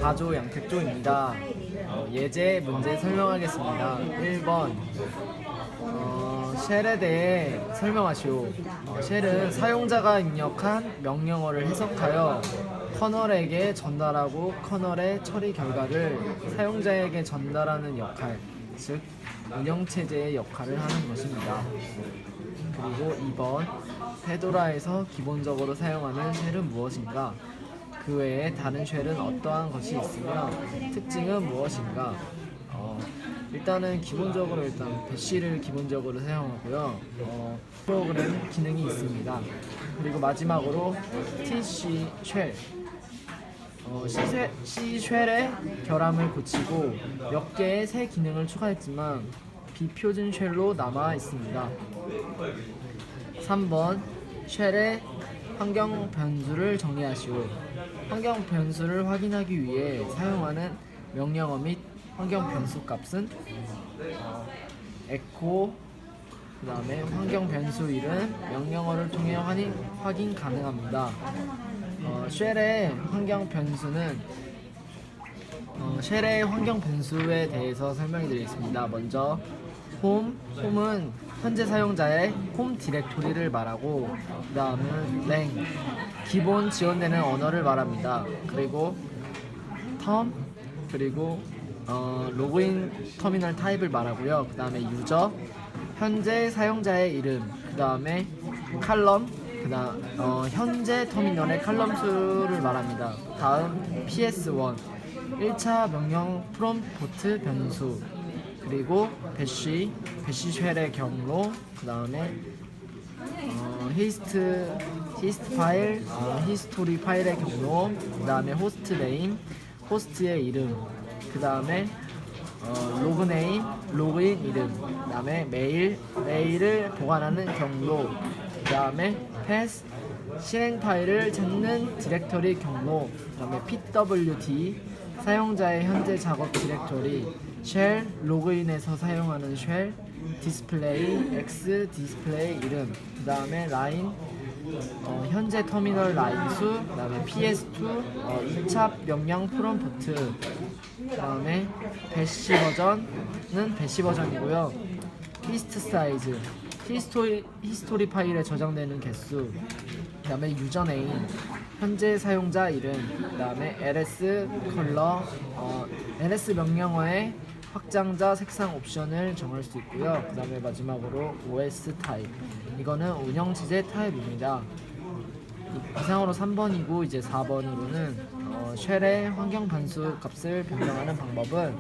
4조 양택조입니다. 예제 문제 설명하겠습니다. 1번 쉘에 대해 설명하시오. 쉘은 사용자가 입력한 명령어를 해석하여 커널에게 전달하고 커널의 처리 결과를 사용자에게 전달하는 역할, 즉 운영체제의 역할을 하는 것입니다. 그리고 2번 페도라에서 기본적으로 사용하는 쉘은 무엇인가? 그 외에 다른 쉘은 어떠한 것이 있으며 특징은 무엇인가? 일단은 기본적으로 배시를 기본적으로 사용하고요. 프로그램 기능이 있습니다. 그리고 마지막으로 TC 쉘, C 쉘의 결함을 고치고 몇 개의 새 기능을 추가했지만 비표준 쉘로 남아 있습니다. 3번 쉘의 환경 변수를 정의하시오. 환경 변수를 확인하기 위해 사용하는 명령어 및 환경 변수 값은 echo, 그 다음에 환경 변수 이름, 명령어를 통해 확인 가능합니다. 쉘의 환경 변수는 쉘의 환경 변수에 대해서 설명해 드리겠습니다. 먼저 홈은 현재 사용자의 홈 디렉토리를 말하고, 그 다음은 랭, 기본 지원되는 언어를 말합니다. 그리고 텀, 그리고 로그인 터미널 타입을 말하고요. 그 다음에 유저, 현재 사용자의 이름, 그 다음에 칼럼, 현재 터미널의 칼럼 수를 말합니다. 다음 PS1, 1차 명령 프롬프트 변수, 그리고 배시 쉘의 경로, 그 다음에 히스트 파일, 히스토리 파일의 경로, 그 다음에 호스트 네임, 호스트의 이름, 그 다음에 로그 네임, 로그인 이름, 그 다음에 메일을 보관하는 경로, 그 다음에 패스, 실행 파일을 찾는 디렉터리 경로, 그 다음에 pwd, 사용자의 현재 작업 디렉터리, 쉘, 로그인에서 사용하는 쉘, 디스플레이, x 디스플레이 이름, 그 다음에 라인, 현재 터미널 라인 수, 그 다음에 ps2, 2차 명령 프롬프트, 그 다음에 배시 버전은 배시 버전이고요. 리스트 사이즈, 히스토리 파일에 저장되는 개수, 그 다음에 유저 네임, 현재 사용자 이름, 그 다음에 ls 컬러, ls 명령어의 확장자 색상 옵션을 정할 수 있고요. 그 다음에 마지막으로 OS 타입, 이거는 운영체제 타입입니다. 이상으로 3번이고 이제 4번으로는 쉘의 환경 변수 값을 변경하는 방법은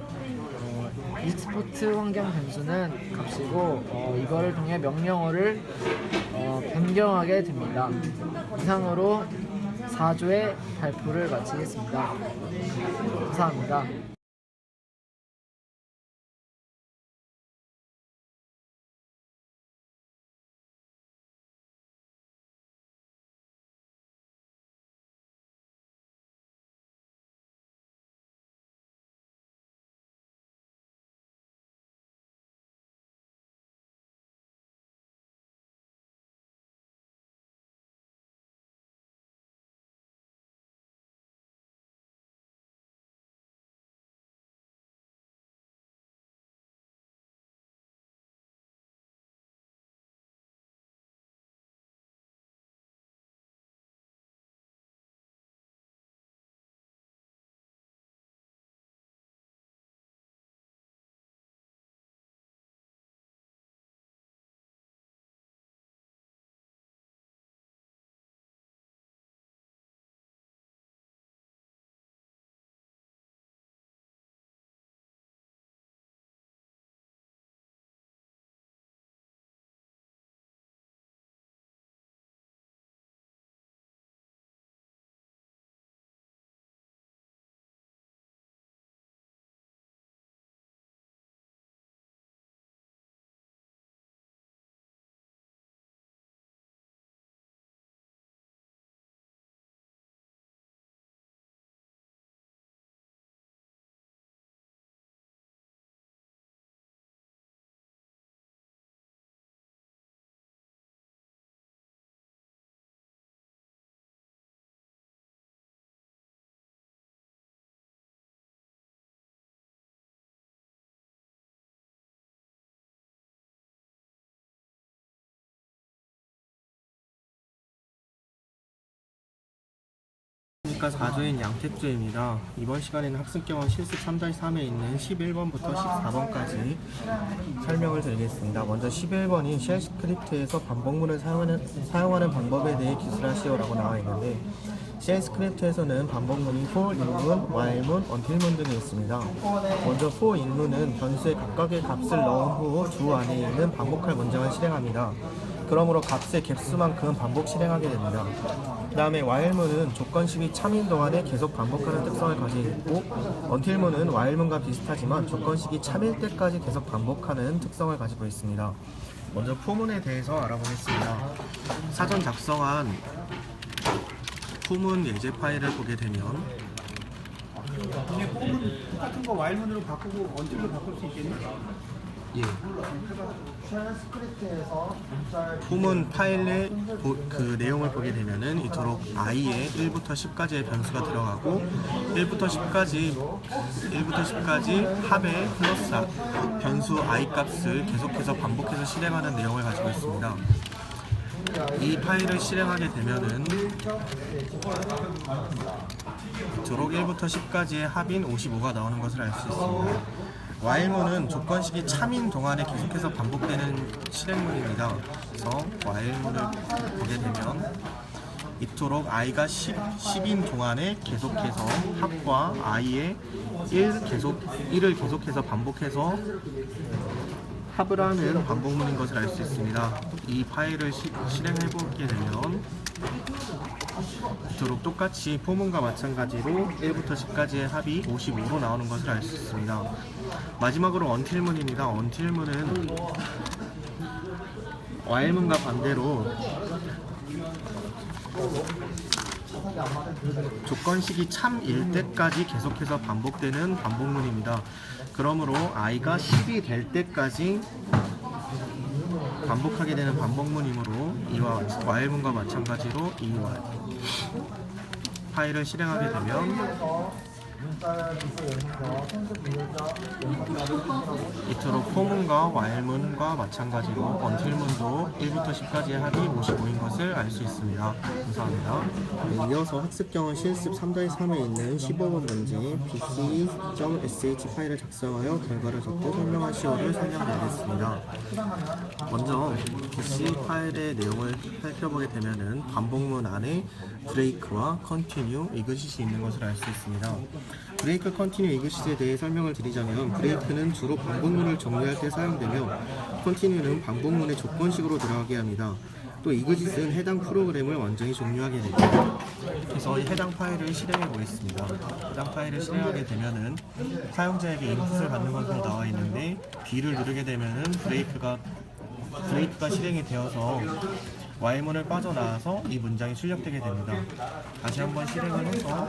익스포트 환경 변수는 값이고 이거를 통해 명령어를 변경하게 됩니다. 이상으로 4조의 발표를 마치겠습니다. 감사합니다. 국가 4조인 양택조입니다. 이번 시간에는 학습경험 실습 3-3에 있는 11번부터 14번까지 설명을 드리겠습니다. 먼저 11번이 쉘 스크립트에서 반복문을 사용하는 방법에 대해 기술하시오 라고 나와 있는데, 쉘 스크립트에서는 반복문이 for 인문, while문, until문 등이 있습니다. 먼저 for 인문은 변수의 각각의 값을 넣은 후 주 안에 있는 반복할 문장을 실행합니다. 그러므로 값의 갭수만큼 반복 실행하게 됩니다. 그 다음에 while문은 조건식이 참인 동안에 계속 반복하는 특성을 가지고 있고, until문은 while문과 비슷하지만 조건식이 참일 때까지 계속 반복하는 특성을 가지고 있습니다. 먼저 포문에 대해서 알아보겠습니다. 사전 작성한 포문 예제 파일을 보게 되면, 근데 폼은 똑같은 거 while문으로 바꾸고 언틸로 바꿀 수 있겠니? 예, 포문 파일의 그 내용을 보게 되면은 이토록 i에 1부터 10까지의 변수가 들어가고 1부터 10까지 합의 플러스 변수 i 값을 계속해서 반복해서 실행하는 내용을 가지고 있습니다. 이 파일을 실행하게 되면은 이토록 1부터 10까지의 합인 55가 나오는 것을 알 수 있습니다. while문은 조건식이 참인 동안에 계속해서 반복되는 실행문입니다. 그래서 while문을 보게 되면 이토록 i가 10인 동안에 계속해서 합과 i의 1을 계속해서 반복해서 합을 하는 반복문인 것을 알 수 있습니다. 이 파일을 실행해 보게 되면 이토록 똑같이 포문과 마찬가지로 1부터 10까지의 합이 55로 나오는 것을 알 수 있습니다. 마지막으로 until문입니다. until문은 while문과 반대로 조건식이 참일 때까지 계속해서 반복되는 반복문입니다. 그러므로 i가 10이 될 때까지 반복하게 되는 반복문이므로 이와 while문과 마찬가지로 이 파일을 실행하게 되면 이토록 포문과 while문과 마찬가지로 until문도 1부터 10까지의 합이 55인 것을 알 수 있습니다. 감사합니다. 네, 이어서 학습경험 실습 3-3에 있는 15번 문제 bc.sh 파일을 작성하여 결과를 적고 설명하시오를 설명드리겠습니다. 먼저 bc 파일의 내용을 살펴보게 되면은 반복문 안에 브레이크와 컨티뉴, 이그짓이 있는 것을 알 수 있습니다. 브레이크, 컨티뉴, 이그짓에 대해 설명을 드리자면, 브레이크는 주로 반복문을 정리할 때 사용되며 컨티뉴는 반복문의 조건식으로 들어가게 합니다. 또 이그짓은 해당 프로그램을 완전히 종료하게 됩니다. 그래서 이 해당 파일을 실행해 보겠습니다. 해당 파일을 실행하게 되면은 사용자에게 인풋을 받는 것으로 나와 있는데, B를 누르게 되면은 브레이크가 실행이 되어서 while문을 빠져나와서 이 문장이 출력되게 됩니다. 다시 한번 실행을 해서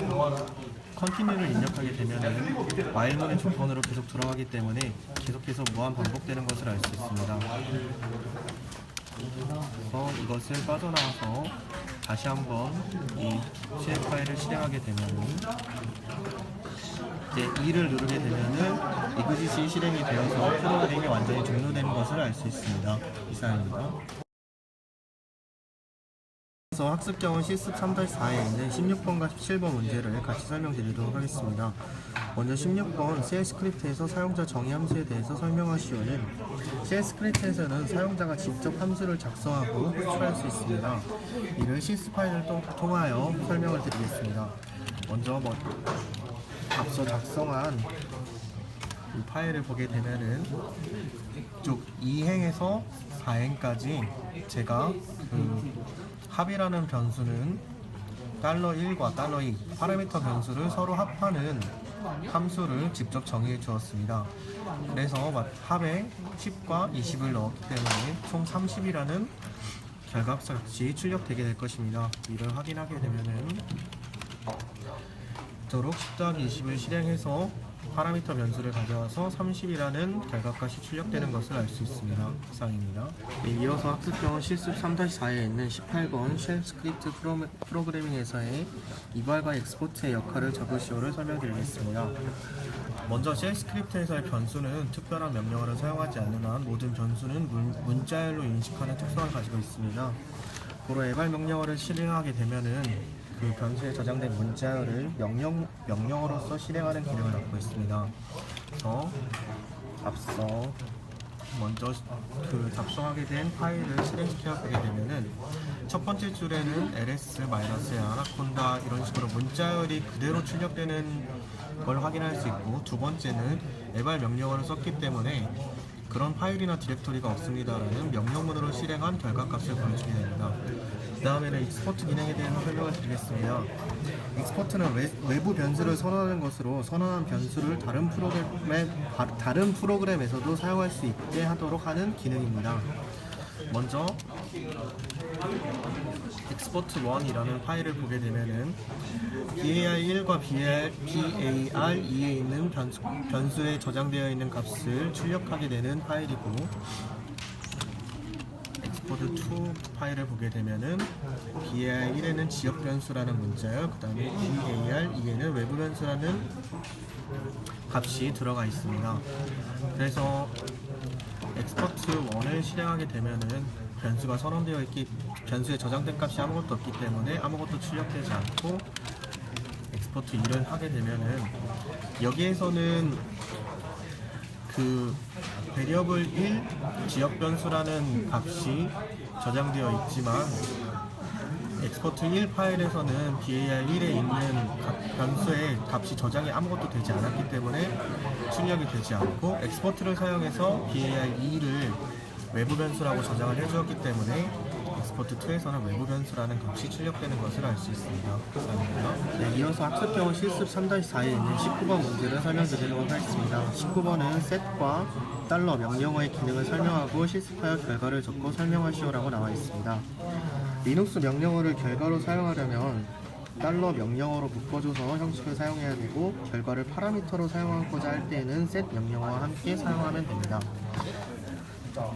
컨티뉴를 입력하게 되면은 while문의 조건으로 계속 돌아가기 때문에 계속해서 무한 반복되는 것을 알 수 있습니다. 그래서 이것을 빠져나와서 다시 한번 이 실행 파일을 실행하게 되면은 이제 2를 누르게 되면은 이그짓이 실행이 되어서 프로그램이 완전히 종료되는 것을 알 수 있습니다. 이상입니다. 그래서 학습경험 실습 3-4에 있는 16번과 17번 문제를 같이 설명드리도록 하겠습니다. 먼저 16번 쉘 스크립트에서 사용자 정의 함수에 대해서 설명하시오는, 쉘 스크립트에서는 사용자가 직접 함수를 작성하고 호출할 수 있습니다. 이를 실습 파일을 통하여 설명을 드리겠습니다. 먼저 앞서 작성한 이 파일을 보게 되면은 이쪽 2행에서 4행까지 제가 합이라는 변수는 $1과 $2 파라미터 변수를 서로 합하는 함수를 직접 정의해 주었습니다. 그래서 합에 10과 20을 넣었기 때문에 총 30이라는 결과값이 출력되게 될 것입니다. 이를 확인하게 되면은 이토록 10-20을 실행해서 파라미터 변수를 가져와서 30이라는 결과값이 출력되는 것을 알 수 있습니다. 이상입니다. 네, 이어서 학습경험 실습 3-4에 있는 18번 쉘 스크립트 프로그래밍에서의 이발과 엑스포트의 역할을 적으시오를 설명드리겠습니다. 먼저 쉘 스크립트에서의 변수는 특별한 명령어를 사용하지 않는 한 모든 변수는 문자열로 인식하는 특성을 가지고 있습니다. 고로 에발 명령어를 실행하게 되면은 그 그 변수에 저장된 문자열을 명령어로서 실행하는 기능을 갖고 있습니다. 그래서 앞서 먼저 그 작성하게 된 파일을 실행시켜 보게 되면은 첫 번째 줄에는 ls-a나콘다 이런 식으로 문자열이 그대로 출력되는 걸 확인할 수 있고, 두 번째는 에발 명령어를 썼기 때문에 그런 파일이나 디렉토리가 없습니다라는 명령문으로 실행한 결과값을 보여주게 됩니다. 그 다음에는 익스포트 기능에 대해서 설명을 드리겠습니다. 익스포트는 외부 변수를 선언하는 것으로 선언한 변수를 다른 프로그램에서도 사용할 수 있게 하도록 하는 기능입니다. 먼저 export1이라는 파일을 보게 되면은 bar1과 bar2에 있는 변수에 저장되어 있는 값을 출력하게 되는 파일이고, export2 파일을 보게 되면은 bar1에는 지역 변수라는 문자열, 그 다음에 bar2에는 외부 변수라는 값이 들어가 있습니다. 그래서 export1을 실행하게 되면은 변수에 저장된 값이 아무것도 없기 때문에 아무것도 출력되지 않고, export 1을 하게 되면은 여기에서는 그 variable 1 지역 변수라는 값이 저장되어 있지만 export 1 파일에서는 bar1에 있는 변수의 값이 저장이 아무것도 되지 않았기 때문에 출력이 되지 않고, export를 사용해서 bar2를 외부 변수라고 저장을 해주었기 때문에 export2에서는 외부 변수라는 값이 출력되는 것을 알 수 있습니다. 감사합니다. 네, 이어서 학습경은 실습 3-4에 있는 19번 문제를 설명드리도록 하겠습니다. 19번은 set과 $명령어의 기능을 설명하고 실습하여 결과를 적고 설명하시오라고 나와 있습니다. 리눅스 명령어를 결과로 사용하려면 $명령어로 묶어줘서 형식을 사용해야 되고, 결과를 파라미터로 사용하고자 할 때에는 set 명령어와 함께 사용하면 됩니다.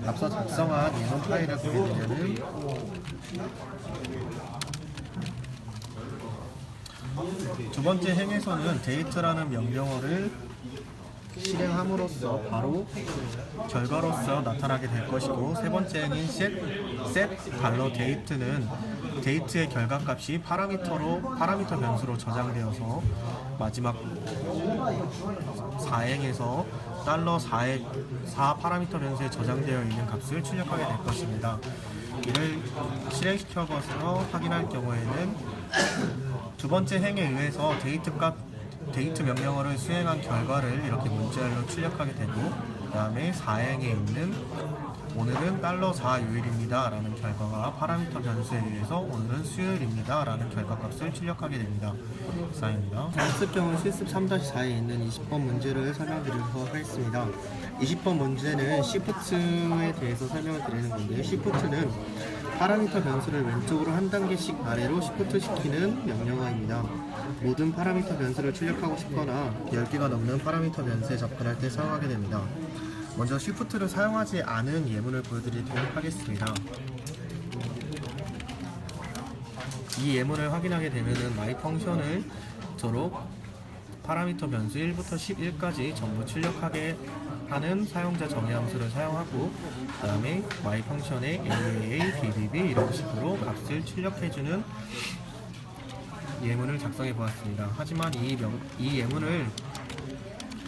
앞서 작성한 예문 파일을 보게 되면은 두 번째 행에서는 date라는 명령어를 실행함으로써 바로 결과로서 나타나게 될 것이고, 세 번째 행인 set$date는 date의 결과값이 파라미터 변수로 저장되어서 마지막 4행에서 $4 파라미터 변수에 저장되어 있는 값을 출력하게 될 것입니다. 이를 실행시켜서 확인할 경우에는 두 번째 행에 의해서 데이트 명령어를 수행한 결과를 이렇게 문자열로 출력하게 되고, 그 다음에 4행에 있는 오늘은 $4 요일입니다 라는 결과가 파라미터 변수에 의해서 오늘은 수요일입니다 라는 결과값을 출력하게 됩니다. 이상입니다. 학습경은 실습 3-4에 있는 20번 문제를 설명드리도록 하겠습니다. 20번 문제는 시프트에 대해서 설명을 드리는 건데요. 시프트는 파라미터 변수를 왼쪽으로 한 단계씩 아래로 시프트 시키는 명령어입니다. 모든 파라미터 변수를 출력하고 싶거나 10개가 넘는 파라미터 변수에 접근할 때 사용하게 됩니다. 먼저 시프트를 사용하지 않은 예문을 보여드리도록 하겠습니다. 이 예문을 확인하게 되면은 my 펑션을 저로 파라미터 변수 1부터 11까지 전부 출력하게 하는 사용자 정의 함수를 사용하고, 그 다음에 my 펑션에 aaa, bbb 이런 식으로 값을 출력해주는 예문을 작성해 보았습니다. 하지만 이 예문을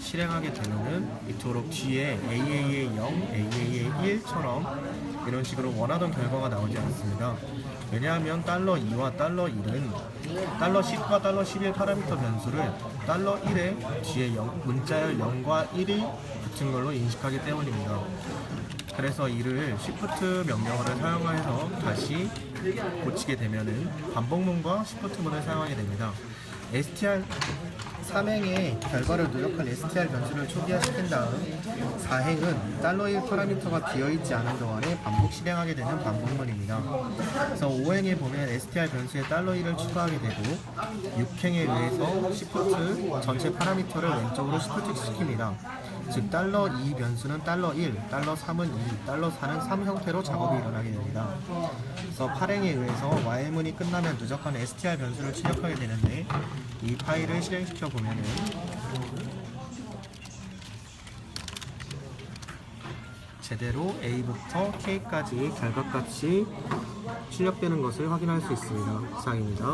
실행하게 되면은 이토록 뒤에 AAA 0, AAA 1처럼 이런 식으로 원하던 결과가 나오지 않습니다. 왜냐하면 $2와 $1은 $10과 $11 파라미터 변수를 $1에 뒤에 문자열 0과 1이 붙은 걸로 인식하기 때문입니다. 그래서 이를 shift 명령어를 사용해서 다시 고치게 되면은 반복문과 shift문을 사용하게 됩니다. str 3행에 결과를 누적할 str 변수를 초기화시킨 다음 4행은 $1 파라미터가 비어있지 않은 동안에 반복 실행하게 되는 반복문입니다. 그래서 5행에 보면 str 변수에 $1을 추가하게 되고, 6행에 의해서 shift 전체 파라미터를 왼쪽으로 shift 시킵니다. 즉 $2 변수는 $1, $3은 2, $4는 3 형태로 작업이 일어나게 됩니다. 그래서 8행에 의해서 while문이 끝나면 누적한 str 변수를 출력하게 되는데, 이 파일을 실행시켜 보면은 제대로 A부터 K까지 결과값이 출력되는 것을 확인할 수 있습니다. 이상입니다.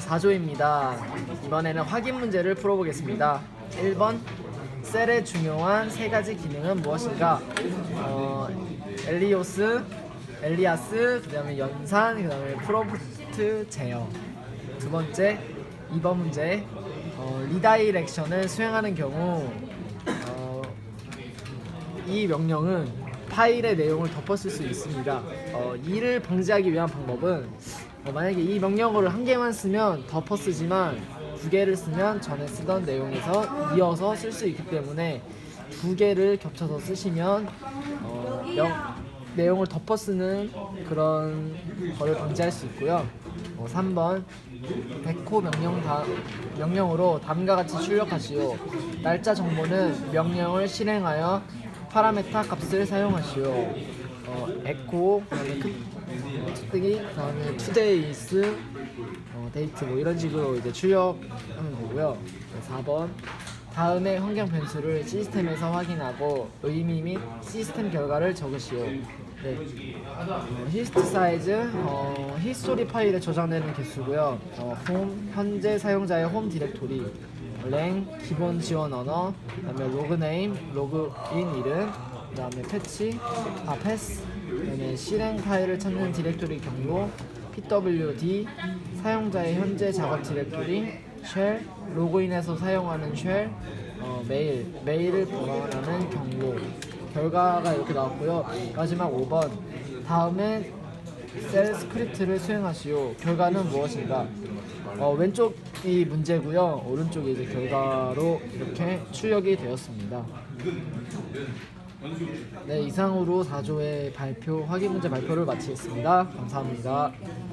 4조입니다. 이번에는 확인 문제를 풀어보겠습니다. 1번 셀의 중요한 세 가지 기능은 무엇인가? 엘리아스, 그 다음에 연산, 그 다음에 프로프트 제어. 두 번째, 2번 문제. 리다이렉션을 수행하는 경우 이 명령은 파일의 내용을 덮었을 수 있습니다. 이를 방지하기 위한 방법은 만약에 이 명령어를 한 개만 쓰면 덮어 쓰지만 두 개를 쓰면 전에 쓰던 내용에서 이어서 쓸 수 있기 때문에 두 개를 겹쳐서 쓰시면 내용을 덮어 쓰는 그런 거를 방지할 수 있고요. 3번 백호 명령으로 다음과 같이 출력하시오. 날짜 정보는 명령을 실행하여 파라메타 값을 사용하시오. 에코, 그다음에 특히 그다음에 투데이스, 데이트 뭐 이런 식으로 이제 출력하면 되고요. 4번 다음의 환경 변수를 시스템에서 확인하고 의미 및 시스템 결과를 적으시오. 네. 히스트 사이즈, 히스토리 파일에 저장되는 개수고요. 홈, 현재 사용자의 홈 디렉토리, 랭, 기본 지원 언어, 그다음에 로그 네임, 로그인 이름, 그다음에 패치, 패스, 그다음에 실행 파일을 찾는 디렉토리 경로, pwd, 사용자의 현재 작업 디렉토리, 쉘, 로그인해서 사용하는 쉘, 메일을 보관하는 경로. 결과가 이렇게 나왔고요. 마지막 5번 다음에 셀 스크립트를 수행하시오. 결과는 무엇인가? 왼쪽이 문제고요. 오른쪽이 이제 결과로 이렇게 출력이 되었습니다. 네, 이상으로 4조의 확인 문제 발표를 마치겠습니다. 감사합니다.